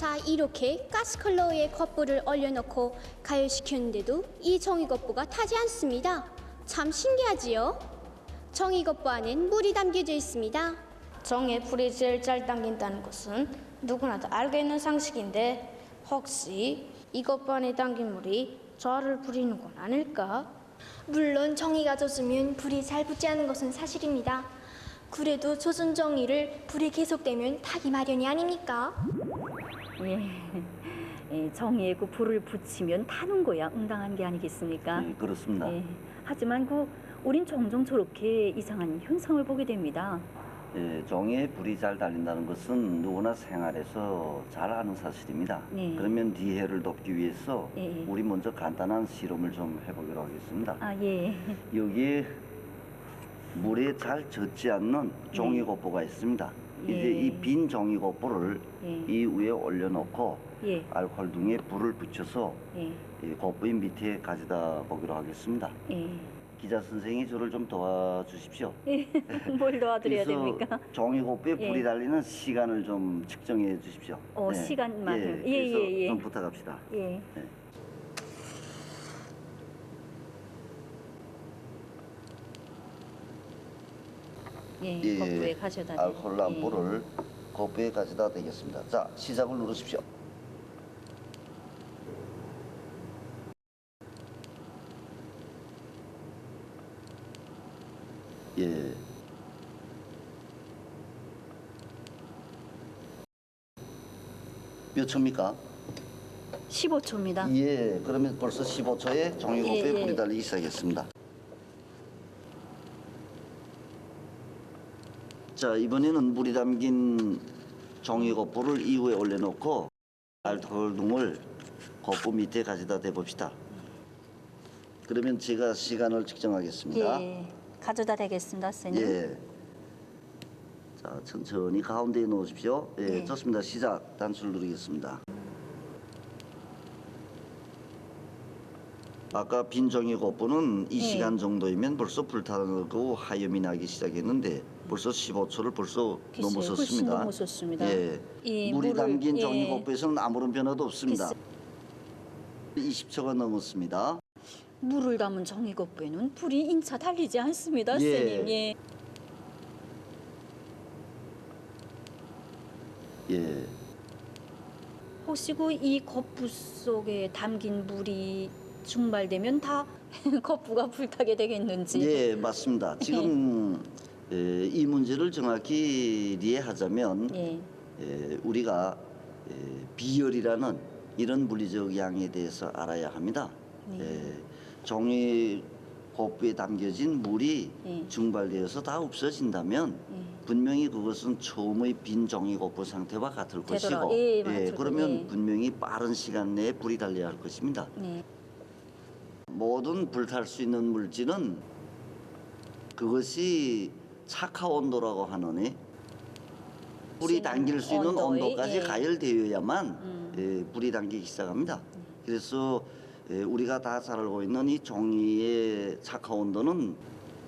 자, 이렇게 가스컬러의 겉불을 얼려놓고 가열시켰는데도 이 정이겉부가 타지 않습니다. 참 신기하지요? 정이겉부 안엔 물이 담겨져 있습니다. 정에 불이 제일 잘 당긴다는 것은 누구나 다 알고 있는 상식인데 혹시 이것부 안에 담긴 물이 저를 부리는 건 아닐까? 물론 정이가 젖으면 불이 잘 붙지 않은 것은 사실입니다. 그래도 젖은 정이를 불이 계속되면 타기 마련이 아닙니까? 정의에 그 불을 붙이면 타는 거야 응당한 게 아니겠습니까? 그렇습니다. 하지만 우린 종종 저렇게 이상한 현상을 보게 됩니다. 정에 불이 잘 달린다는 것은 누구나 생활에서 잘 아는 사실입니다. 그러면 뒤해를 돕기 위해서 우리 먼저 간단한 실험을 좀 해보기로 하겠습니다. 여기에 물에 잘 젖지 않는 종이겉보가 있습니다. 이제 이 빈 종이겉보를 이 위에 올려놓고 알코올등에 불을 붙여서 이 겉보인 밑에 가져다 보기로 하겠습니다. 기자 선생이 저를 좀 도와주십시오. 뭘 도와드려야 됩니까? 종이겉보에 불이 달리는 시간을 좀 측정해 주십시오. 시간만요. 그래서 좀 부탁합시다. 겉부에 가져다 알코올 람프를 겉부에 가져다 대겠습니다. 자, 시작을 누르십시오. 몇 초입니까? 15초입니다. 그러면 벌써 15초에 종이겉부에 불이 달리기 시작했습니다. 자, 이번에는 물이 담긴 종이겉부를 이 위에 올려놓고 알코올등을 겉부 밑에 가져다 대봅시다. 그러면 제가 시간을 측정하겠습니다. 가져다 대겠습니다, 선생님. 자, 천천히 가운데에 놓으십시오. 좋습니다. 시작. 단추를 누르겠습니다. 아까 빈 종이겉부는 이 시간 정도이면 벌써 불타고 하염이 나기 시작했는데 벌써 15초를 벌써 넘어섰습니다. 넘어섰습니다. 물이 담긴 종이겉부에서는 아무런 변화도 없습니다. 20초가 넘었습니다. 물을 담은 정이겉부에는 불이 인차 달리지 않습니다, 선생님. 혹시 이 겉부 속에 담긴 물이 증발되면 다 겉부가 불타게 되겠는지? 맞습니다. 지금 이 문제를 정확히 이해하자면 우리가 비열이라는 이런 물리적 양에 대해서 알아야 합니다. 종이 겉부에 담겨진 물이 증발되어서 다 없어진다면 분명히 그것은 처음의 빈 종이 겉부 상태와 같을 것이고 그러면 분명히 빠른 시간 내에 불이 달려야 할 것입니다. 모든 불탈 수 있는 물질은 그것이 착화 온도라고 하느니 불이 당길 수 있는 온도까지 가열되어야만 불이 당기기 시작합니다. 그래서 우리가 다 잘 알고 있는 이 종이의 착화 온도는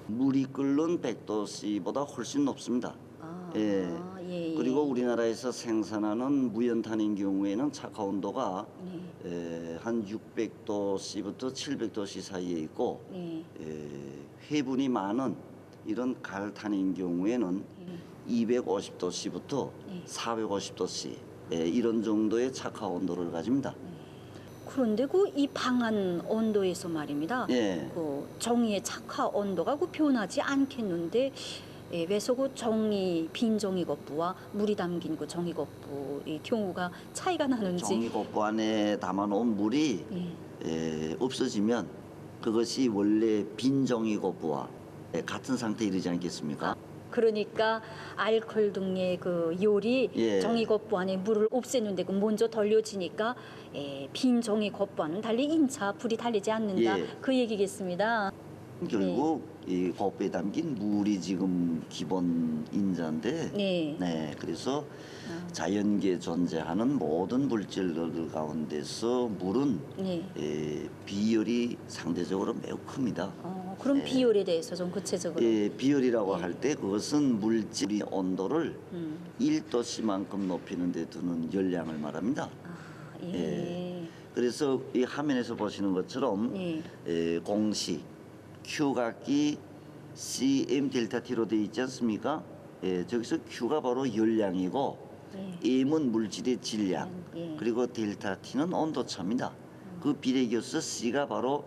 물이 끓는 100도씨보다 훨씬 높습니다. 그리고 우리나라에서 생산하는 무연탄인 경우에는 착화 온도가 한 600도씨부터 700도씨 사이에 있고 회분이 많은 이런 갈탄인 경우에는 250도씨부터 450도씨 이런 정도의 착화 온도를 가집니다. 그런데 이 방한 온도에서 말입니다. 종이의 착화 온도가 변하지 않겠는데 왜서 빈 종이겉부와 물이 담긴 종이겉부의 경우가 차이가 나는지. 종이겉부 안에 담아놓은 물이 없어지면 그것이 원래 빈 종이겉부와 같은 상태에 이르지 않겠습니까? 그러니까 알코올 등의 열이 종이겉부 안에 물을 없애는데 먼저 돌려지니까 빈 종이겉부와는 달리 인차 불이 달리지 않는다. 그 얘기겠습니다. 결국 이 겉부에 담긴 물이 지금 기본 인자인데 그래서 자연계에 존재하는 모든 물질들 가운데서 물은 비열이 상대적으로 매우 큽니다. 그럼 비율에 대해서 좀 구체적으로. 예, 비열이라고 할 때 그것은 물질의 온도를 1도씨만큼 높이는 데 두는 열량을 말합니다. 예. 그래서 이 화면에서 보시는 것처럼 공식 Q각기 CM 델타 T로 되어 있지 않습니까? 저기서 Q가 바로 열량이고 M은 물질의 질량, 그리고 델타 T는 온도차입니다. 그 비례교수 C가 바로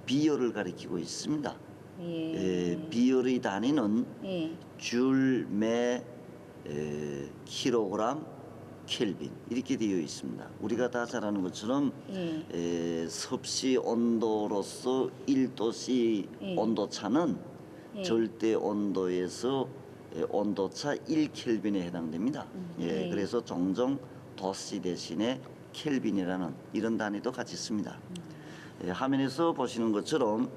비열을 가리키고 있습니다. 비열의 단위는 줄, 매, 킬로그램, 켈빈 이렇게 되어 있습니다. 우리가 다 잘 아는 것처럼 섭씨 온도로서 1도씨 온도차는 절대 온도에서 온도차 1켈빈에 해당됩니다. 그래서 종종 도씨 대신에 켈빈이라는 이런 단위도 같이 씁니다. 화면에서 보시는 것처럼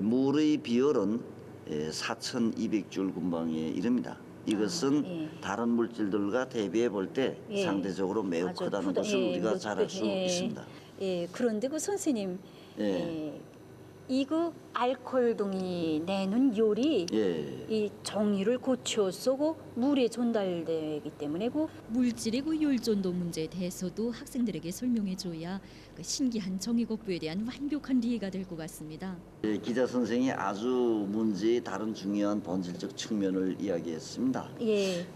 물의 비율은 4,200줄 군방에 이릅니다. 이것은 다른 물질들과 대비해 볼 때 상대적으로 매우 크다는 것을 우리가 잘 알 수 있습니다. 그런데 그 선생님, 이거 알코올등이 내는 열이 이 종이를 고치어서고 물에 전달되기 때문에 그 물질의 그 열전도 문제에 대해서도 학생들에게 설명해줘야 그 신기한 정의거부에 대한 완벽한 이해가 될 것 같습니다. 기자 선생이 아주 문제의 다른 중요한 본질적 측면을 이야기했습니다.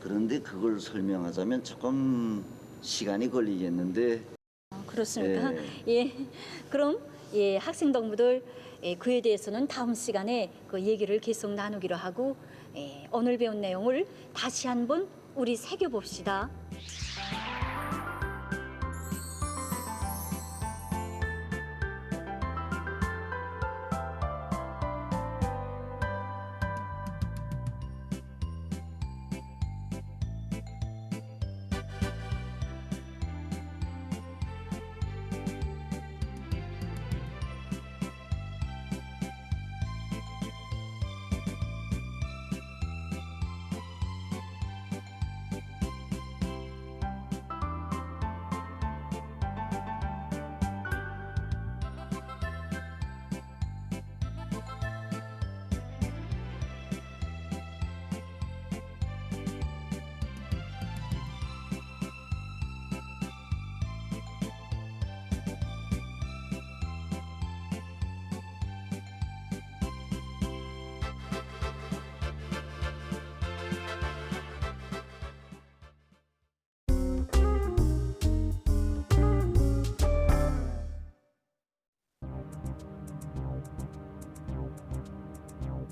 그런데 그걸 설명하자면 조금 시간이 걸리겠는데. 그렇습니까? 그럼 학생 동무들 그에 대해서는 다음 시간에 그 얘기를 계속 나누기로 하고 오늘 배운 내용을 다시 한번 우리 새겨봅시다.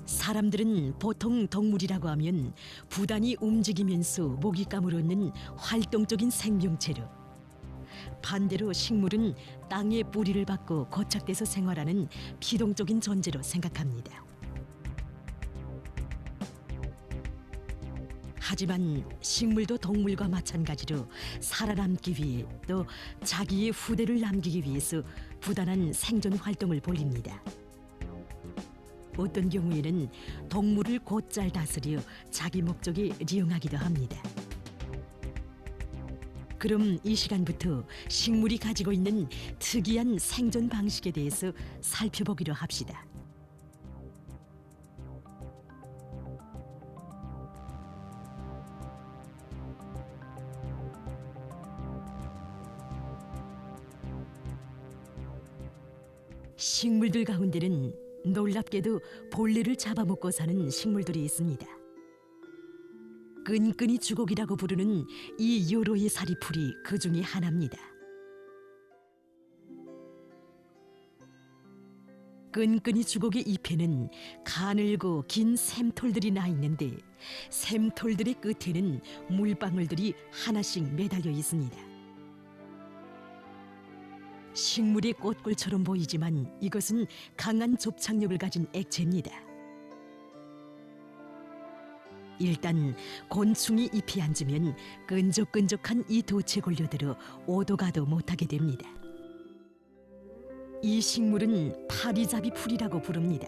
사람들은 보통 동물이라고 하면 부단히 움직이면서 먹잇감을 얻는 활동적인 생명체로, 반대로 식물은 땅의 뿌리를 받고 고착돼서 생활하는 피동적인 존재로 생각합니다. 하지만 식물도 동물과 마찬가지로 살아남기 위해 또 자기의 후대를 남기기 위해서 부단한 생존 활동을 벌입니다. 어떤 경우에는 동물을 곧잘 다스려 자기 목적에 이용하기도 합니다. 그럼 이 시간부터 식물이 가지고 있는 특이한 생존 방식에 대해서 살펴보기로 합시다. 식물들 가운데는 놀랍게도 벌레를 잡아먹고 사는 식물들이 있습니다. 끈끈이 주걱이라고 부르는 이 요로의 사리풀이 그 중에 하나입니다. 끈끈이 주걱의 잎에는 가늘고 긴 샘털들이 나 있는데 샘털들의 끝에는 물방울들이 하나씩 매달려 있습니다. 식물의 꽃꿀처럼 보이지만 이것은 강한 접착력을 가진 액체입니다. 일단 곤충이 잎에 앉으면 끈적끈적한 이 돛에 걸려들어 오도 가도 못하게 됩니다. 이 식물은 파리잡이 풀이라고 부릅니다.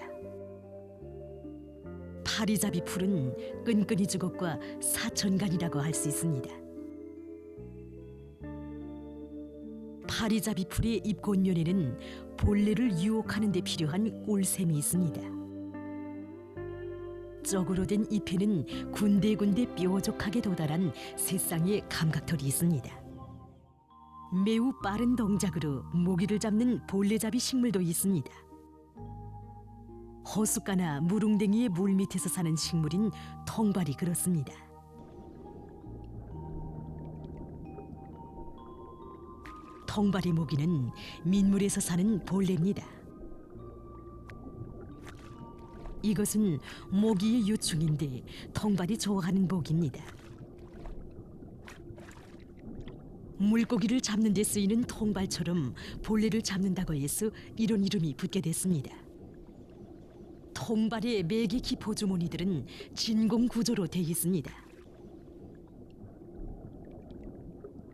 파리잡이 풀은 끈끈이 주걱과 사천간이라고 할 수 있습니다. 파리잡이 풀의 잎 곤면에는 벌레를 유혹하는 데 필요한 꿀샘이 있습니다. 쩍으로 된 잎에는 군데군데 뾰족하게 도달한 새쌍의 감각털이 있습니다. 매우 빠른 동작으로 모기를 잡는 벌레잡이 식물도 있습니다. 호숫가나 무릉댕이의 물밑에서 사는 식물인 통발이 그렇습니다. 통발의 모기는 민물에서 사는 벌레입니다. 이것은 모기의 유충인데 통발이 좋아하는 모기입니다. 물고기를 잡는 데 쓰이는 통발처럼 벌레를 잡는다고 해서 이런 이름이 붙게 됐습니다. 통발의 매개 기포주머니들은 진공 구조로 되어 있습니다.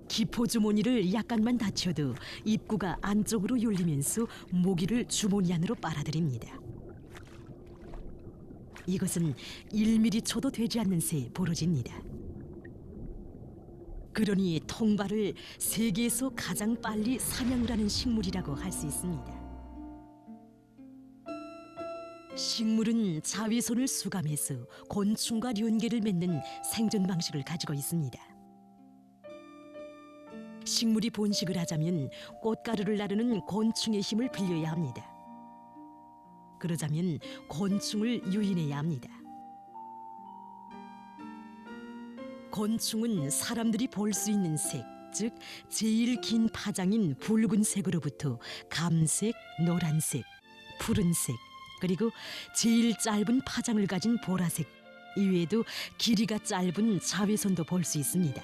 기포주머니를 약간만 닫혀도 입구가 안쪽으로 열리면서 모기를 주머니 안으로 빨아들입니다. 이것은 1mm초도 되지 않는 새에 벌어집니다. 그러니 통발을 세계에서 가장 빨리 사냥을 하는 식물이라고 할 수 있습니다. 식물은 자외선을 수감해서 곤충과 연계를 맺는 생존 방식을 가지고 있습니다. 식물이 번식을 하자면 꽃가루를 나르는 곤충의 힘을 빌려야 합니다. 그러자면 곤충을 유인해야 합니다. 곤충은 사람들이 볼 수 있는 색, 즉 제일 긴 파장인 붉은색으로부터 감색, 노란색, 푸른색, 그리고 제일 짧은 파장을 가진 보라색 이외에도 길이가 짧은 자외선도 볼 수 있습니다.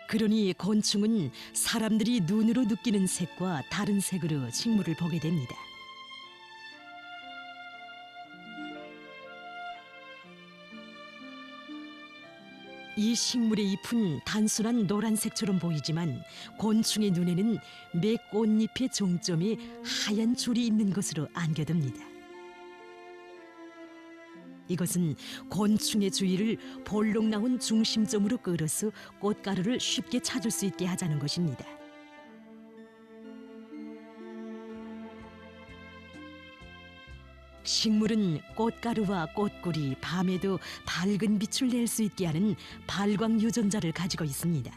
그러니 곤충은 사람들이 눈으로 느끼는 색과 다른 색으로 식물을 보게 됩니다. 이 식물의 잎은 단순한 노란색처럼 보이지만 곤충의 눈에는 매 꽃잎의 종점에 하얀 줄이 있는 것으로 안겨듭니다. 이것은 곤충의 주위를 볼록 나온 중심점으로 끌어서 꽃가루를 쉽게 찾을 수 있게 하자는 것입니다. 식물은 꽃가루와 꽃꿀이 밤에도 밝은 빛을 낼 수 있게 하는 발광 유전자를 가지고 있습니다.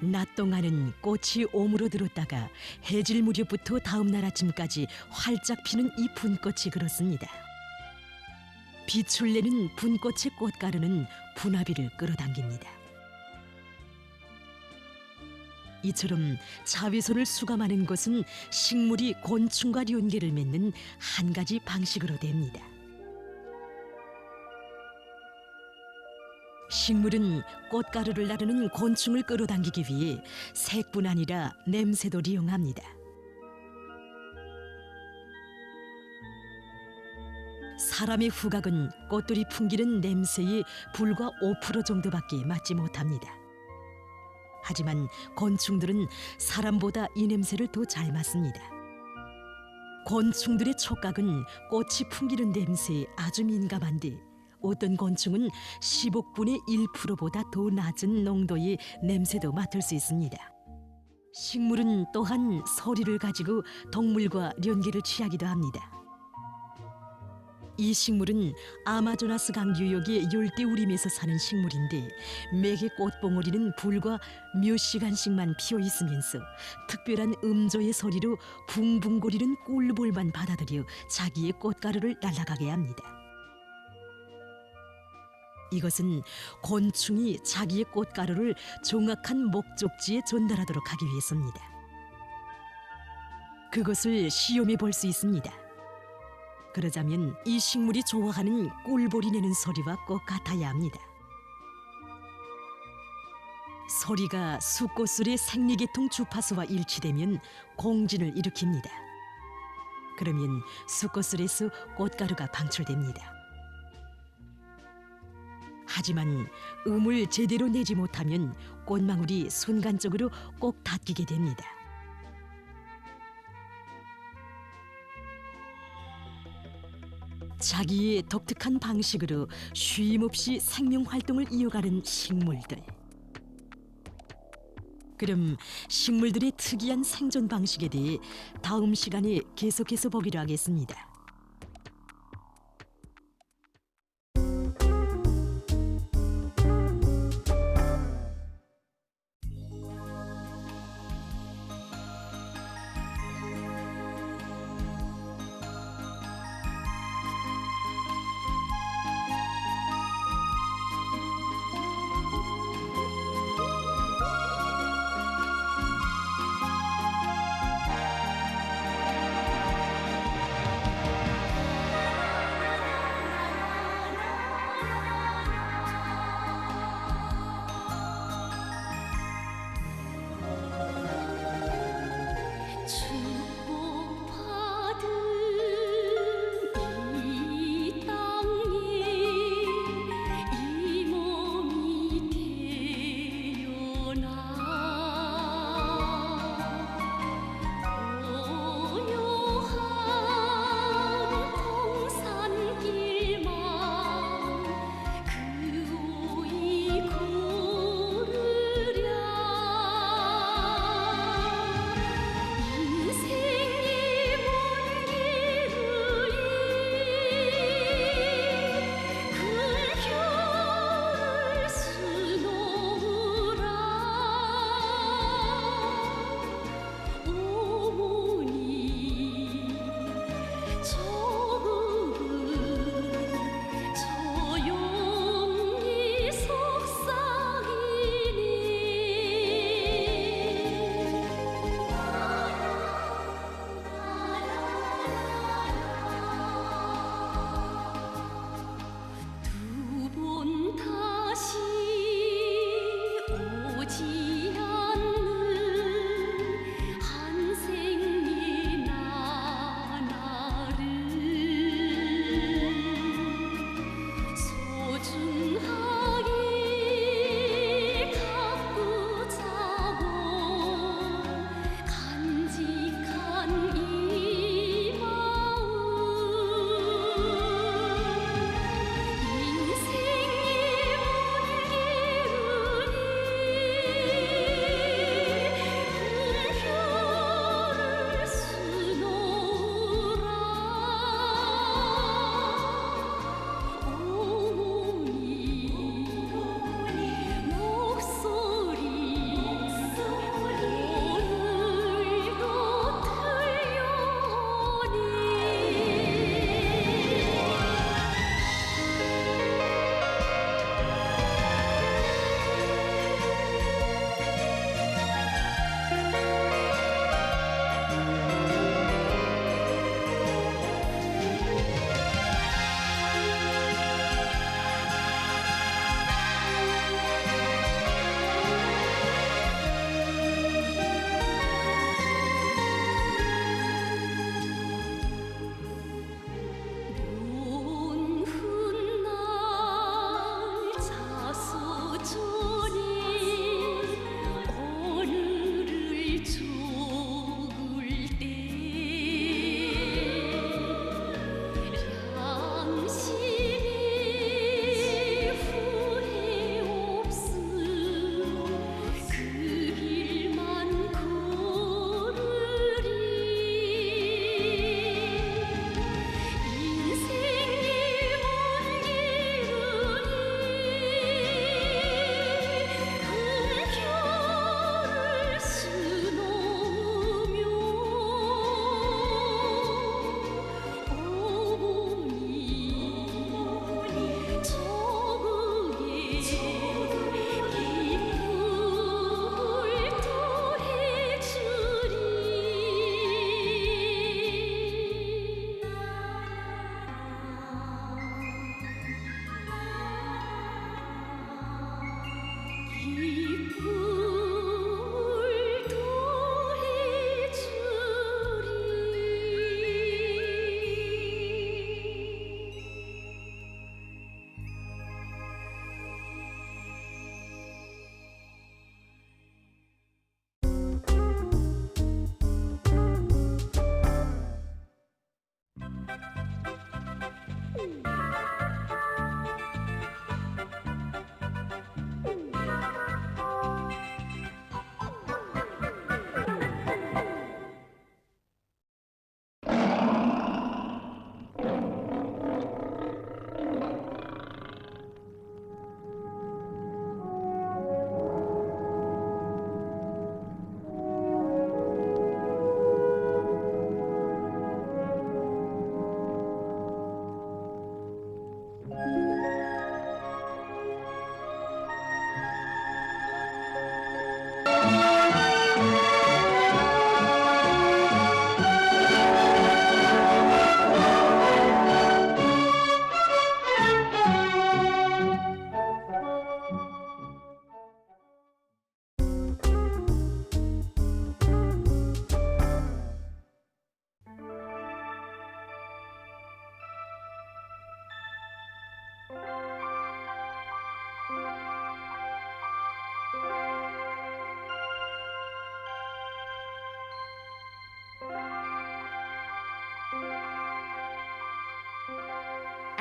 낮 동안은 꽃이 오므로 들었다가 해질 무렵부터 다음 날 아침까지 활짝 피는 이 분꽃이 그렇습니다. 빛을 내는 분꽃의 꽃가루는 분화비를 끌어당깁니다. 이처럼 자외선을 수감하는 것은 식물이 곤충과 연계를 맺는 한 가지 방식으로 됩니다. 식물은 꽃가루를 나르는 곤충을 끌어당기기 위해 색뿐 아니라 냄새도 이용합니다. 사람의 후각은 꽃들이 풍기는 냄새의 불과 5% 정도밖에 맡지 못합니다. 하지만 곤충들은 사람보다 이 냄새를 더 잘 맡습니다. 곤충들의 촉각은 꽃이 풍기는 냄새에 아주 민감한데 어떤 곤충은 10억분의 1%보다 더 낮은 농도의 냄새도 맡을 수 있습니다. 식물은 또한 소리를 가지고 동물과 연기를 취하기도 합니다. 이 식물은 아마조나스 강유역의 열대우림에서 사는 식물인데 매개 꽃봉오리는 불과 몇 시간씩만 피어 있으면서 특별한 음조의 소리로 붕붕거리는 꿀볼만 받아들여 자기의 꽃가루를 날아가게 합니다. 이것은 곤충이 자기의 꽃가루를 정확한 목적지에 전달하도록 하기 위해서입니다. 그것을 시험해 볼 수 있습니다. 그러자면 이 식물이 좋아하는 꿀볼이 내는 소리와 꼭 같아야 합니다. 소리가 수꽃술의 생리계통 주파수와 일치되면 공진을 일으킵니다. 그러면 수꽃술에서 꽃가루가 방출됩니다. 하지만 음을 제대로 내지 못하면 꽃망울이 순간적으로 꼭 닫히게 됩니다. 자기의 독특한 방식으로 쉼없이 생명활동을 이어가는 식물들. 그럼 식물들의 특이한 생존 방식에 대해 다음 시간에 계속해서 보기로 하겠습니다.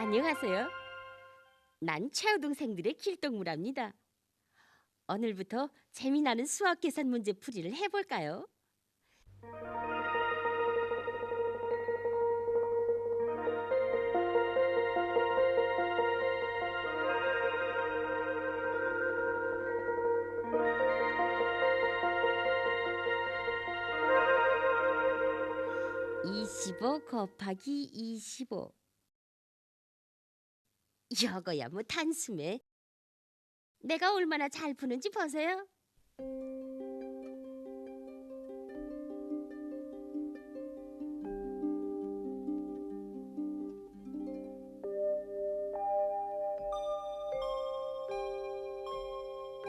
안녕하세요. 난 최우동생들의 길동무랍니다. 오늘부터 재미나는 수학 계산 문제 풀이를 해볼까요? (25) 곱하기 25. 이거야 뭐 단숨에. 내가 얼마나 잘 푸는지 보세요.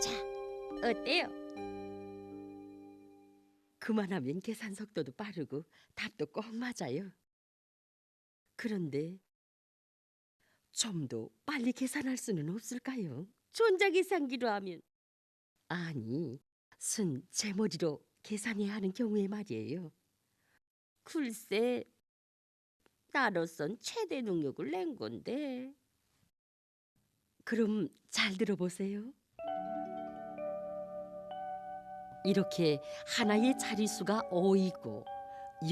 자, 어때요? 그만하면 계산 속도도 빠르고 답도 꼭 맞아요. 그런데 좀 더 빨리 계산할 수는 없을까요? 전자계산기로 하면. 아니, 순 제 머리로 계산해야 하는 경우에 말이에요. 글쎄, 나로선 최대 능력을 낸 건데. 그럼 잘 들어보세요. 이렇게 하나의 자릿수가 5이고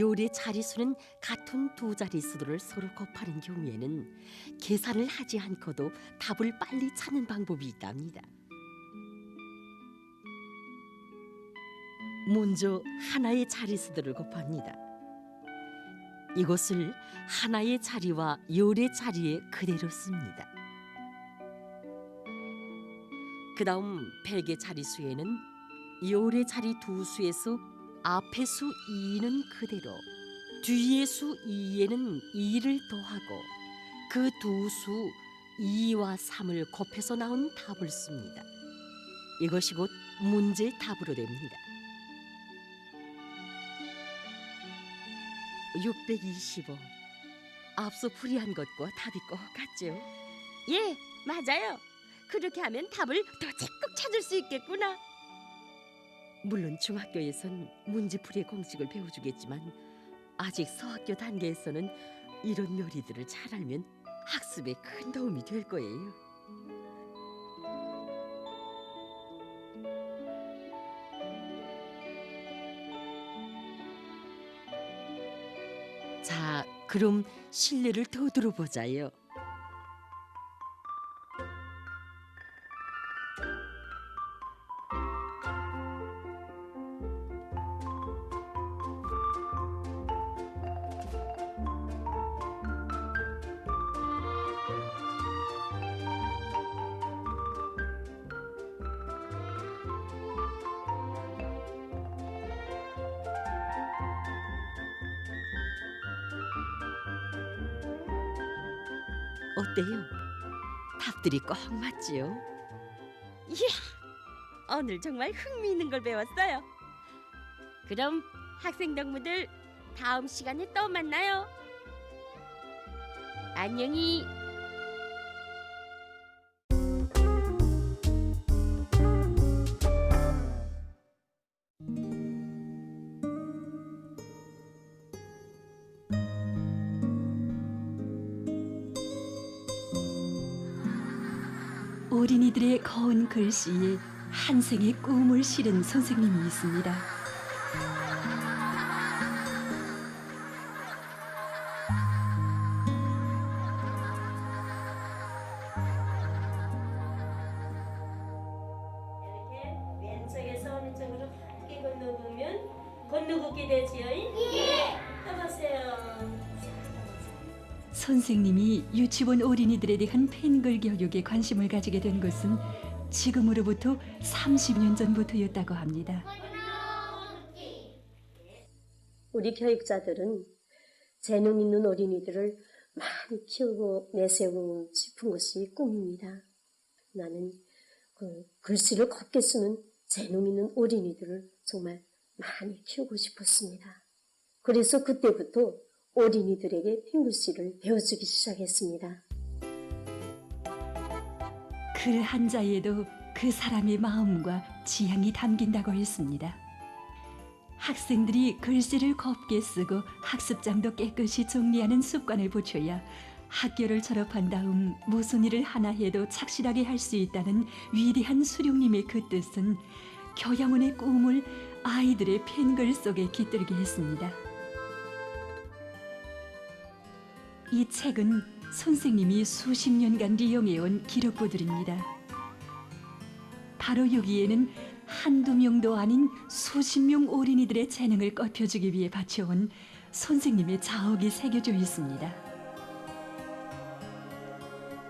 요의 자릿수는 같은 두 자릿수들을 서로 곱하는 경우에는 계산을 하지 않고도 답을 빨리 찾는 방법이 있답니다. 먼저 하나의 자릿수들을 곱합니다. 이것을 하나의 자리와 요의 자리에 그대로 씁니다. 그 다음 100의 자릿수에는 요의 자리 두 수에서 앞의 수 2는 그대로, 뒤의 수 2에는 2를 더하고 그 두 수 2와 3을 곱해서 나온 답을 씁니다. 이것이 곧 문제의 답으로 됩니다. 625. 앞서 풀이한 것과 답이 꼭 같죠? 예, 맞아요. 그렇게 하면 답을 더 적극 찾을 수 있겠구나. 물론 중학교에선 문제풀이의 공식을 배워주겠지만 아직 서학교 단계에서는 이런 요리들을 잘 알면 학습에 큰 도움이 될 거예요. 자, 그럼 실내를 더 들어보자요. 어때요? 답들이 꼭 맞지요? 이야, 오늘 정말 흥미있는 걸 배웠어요. 그럼 학생 동무들 다음 시간에 또 만나요. 안녕히. 어린이들의 거운 글씨에 한 생의 꿈을 실은 선생님이 있습니다. 이렇게 왼쪽에서 오른쪽으로 함께 건너보면 건너걷게 되지요? 예! 떠보세요. 선생님이 유치원 어린이들에 대한 펜글 교육에 관심을 가지게 된 것은 지금으로부터 30년 전부터였다고 합니다. 우리 교육자들은 재능 있는 어린이들을 많이 키우고 내세우고 싶은 것이 꿈입니다. 나는 글씨를 곱게 쓰는 재능 있는 어린이들을 정말 많이 키우고 싶었습니다. 그래서 그때부터 어린이들에게 펜글씨를 배워주기 시작했습니다. 글 한자에도 그 사람의 마음과 지향이 담긴다고 했습니다. 학생들이 글씨를 곱게 쓰고 학습장도 깨끗이 정리하는 습관을 붙여야 학교를 졸업한 다음 무슨 일을 하나 해도 착실하게 할 수 있다는 위대한 수령님의 그 뜻은 교양원의 꿈을 아이들의 펜글 속에 깃들게 했습니다. 이 책은 선생님이 수십 년간 이용해온 기록부들입니다. 바로 여기에는 한두 명도 아닌 수십 명 어린이들의 재능을 꺾여주기 위해 바쳐온 선생님의 자억이 새겨져 있습니다.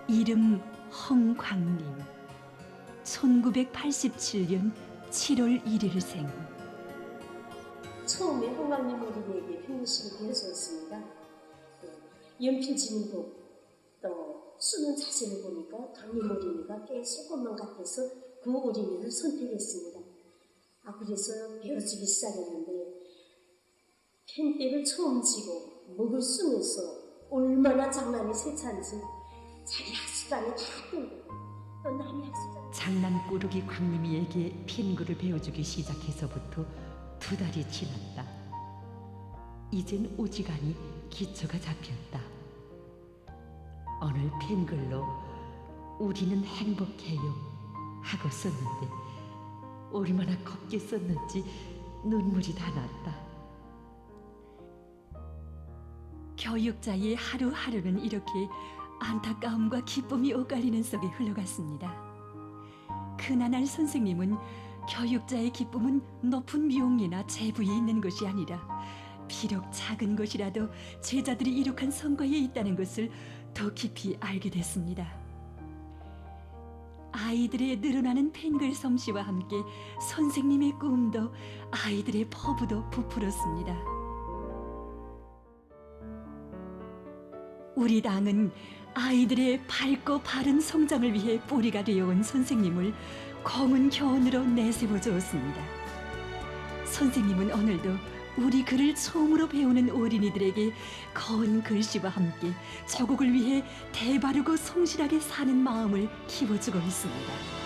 이름 홍광림, 1987년 7월 1일생. 처음에 홍광림 어린이에게 편지를 배워주었습니다. 연필 지는 법, 또 쓰는 자세를 보니까 강림 어린이가 꽤 쓸 것만 같아서 그 어린이를 선택했습니다. 그래서 배워주기 시작했는데 펜대를 처음 쥐고 먹을 쓰면서 얼마나 장난이 세찬지 자기 학습장에 다 뜨고 또 남의 학습장 장난꾸러기 광림이에게 펜글을 배워주기 시작해서부터 2달이 지났다. 이젠 오지간히 기초가 잡혔다. 오늘 펜글로 우리는 행복해요 하고 썼는데 얼마나 곱게 썼는지 눈물이 다 났다. 교육자의 하루하루는 이렇게 안타까움과 기쁨이 엇갈리는 속에 흘러갔습니다. 그날 선생님은 교육자의 기쁨은 높은 명예나 재부에 있는 것이 아니라 비록 작은 것이라도 제자들이 이룩한 성과에 있다는 것을 더 깊이 알게 됐습니다. 아이들의 늘어나는 펜글 솜씨와 함께 선생님의 꿈도 아이들의 포부도 부풀었습니다. 우리 당은 아이들의 밝고 바른 성장을 위해 뿌리가 되어온 선생님을 검은 교훈으로 내세워 주었습니다. 선생님은 오늘도 우리 글을 처음으로 배우는 어린이들에게 거운 글씨와 함께 조국을 위해 대바르고 성실하게 사는 마음을 키워주고 있습니다.